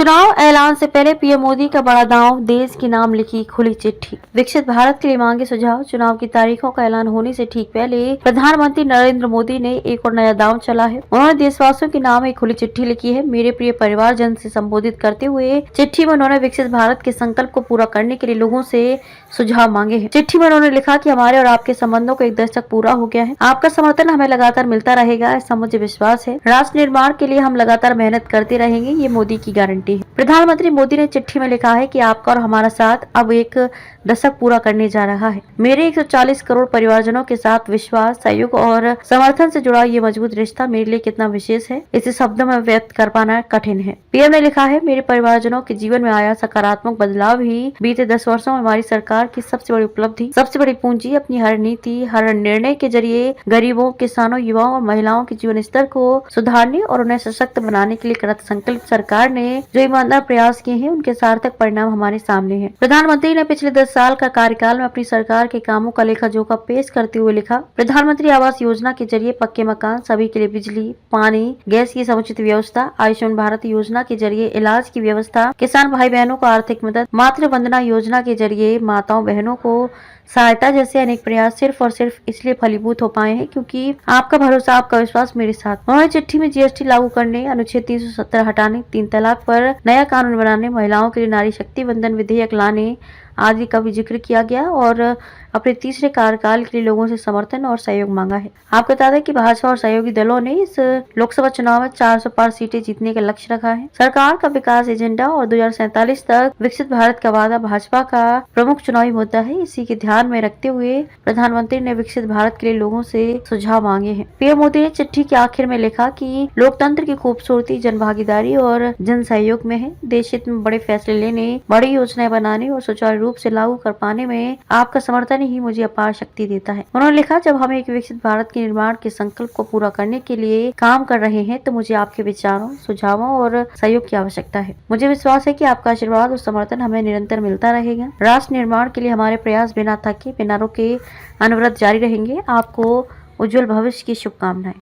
चुनाव ऐलान से पहले पीएम मोदी का बड़ा दांव, देश के नाम लिखी खुली चिट्ठी। विकसित भारत के लिए मांगे सुझाव। चुनाव की तारीखों का ऐलान होने से ठीक पहले प्रधानमंत्री नरेंद्र मोदी ने एक और नया दांव चला है। उन्होंने देशवासियों के नाम एक खुली चिट्ठी लिखी है। मेरे प्रिय परिवारजन से संबोधित करते हुए चिट्ठी में उन्होंने विकसित भारत के संकल्प को पूरा करने के लिए लोगों से सुझाव मांगे हैं। चिट्ठी में उन्होंने लिखा कि हमारे और आपके संबंधों को 1 दशक पूरा हो गया है। आपका समर्थन हमें लगातार मिलता रहेगा, ऐसा मुझे विश्वास है। राष्ट्र निर्माण के लिए हम लगातार मेहनत करते रहेंगे, ये मोदी की गारंटी है। प्रधानमंत्री मोदी ने चिट्ठी में लिखा है कि आपका और हमारा साथ अब 1 दशक पूरा करने जा रहा है। मेरे 140 करोड़ परिवारजनों के साथ विश्वास, सहयोग और समर्थन से जुड़ा ये मजबूत रिश्ता मेरे लिए कितना विशेष है, इसे शब्दों में व्यक्त कर पाना कठिन है। पीएम ने लिखा है, मेरे परिवारजनों के जीवन में आया सकारात्मक बदलाव ही बीते 10 वर्षों में हमारी सरकार की सबसे बड़ी उपलब्धि, सबसे बड़ी पूंजी। अपनी हर नीति, हर निर्णय के जरिए गरीबों, किसानों, युवाओं और महिलाओं के जीवन स्तर को सुधारने और उन्हें सशक्त बनाने के लिए कृत संकल्प सरकार ने जो ईमानदार प्रयास किए हैं, उनके सार्थक परिणाम हमारे सामने हैं। प्रधानमंत्री ने पिछले 10 साल का कार्यकाल में अपनी सरकार के कामों का लेखा जोखा पेश करते हुए लिखा, प्रधानमंत्री आवास योजना के जरिए पक्के मकान, सभी के लिए बिजली, पानी, गैस की समुचित व्यवस्था, आयुष्मान भारत योजना के जरिए इलाज की व्यवस्था, किसान भाई बहनों को आर्थिक मदद, मातृ वंदना योजना के जरिए माताओं बहनों को सहायता जैसे अनेक प्रयास सिर्फ और सिर्फ इसलिए फलीभूत हो पाए हैं क्योंकि आपका भरोसा, आपका विश्वास मेरे साथ। उन्होंने चिट्ठी में जीएसटी लागू करने, अनुच्छेद 370 हटाने, 3 तलाक पर नया कानून बनाने, महिलाओं के लिए नारी शक्ति वंदन विधेयक लाने आदि का भी जिक्र किया गया और अपने तीसरे कार्यकाल के लिए लोगों से समर्थन और सहयोग मांगा है। आपको बता दें कि भाजपा और सहयोगी दलों ने इस लोकसभा चुनाव में 400 पार सीटें जीतने का लक्ष्य रखा है। सरकार का विकास एजेंडा और 2047 तक विकसित भारत का वादा भाजपा का प्रमुख चुनावी मुद्दा है। इसी के ध्यान में रखते हुए प्रधानमंत्री ने विकसित भारत के लिए लोगों से सुझाव मांगे हैं। पीएम मोदी ने चिट्ठी के आखिर में लिखा कि लोकतंत्र की खूबसूरती जन भागीदारी और जन सहयोग में है। देश हित में बड़े फैसले लेने, बड़ी योजनाएं बनाने और सुचारू रूप से लागू कर पाने में आपका समर्थन ही मुझे अपार शक्ति देता है। उन्होंने लिखा, जब हम एक विकसित भारत के निर्माण के संकल्प को पूरा करने के लिए काम कर रहे हैं तो मुझे आपके विचारों, सुझावों और सहयोग की आवश्यकता है। मुझे विश्वास है कि आपका आशीर्वाद और समर्थन हमें निरंतर मिलता रहेगा। राष्ट्र निर्माण के लिए हमारे प्रयास बिना थके, बिना रुके अनवरत जारी रहेंगे। आपको उज्जवल भविष्य की शुभकामनाएं।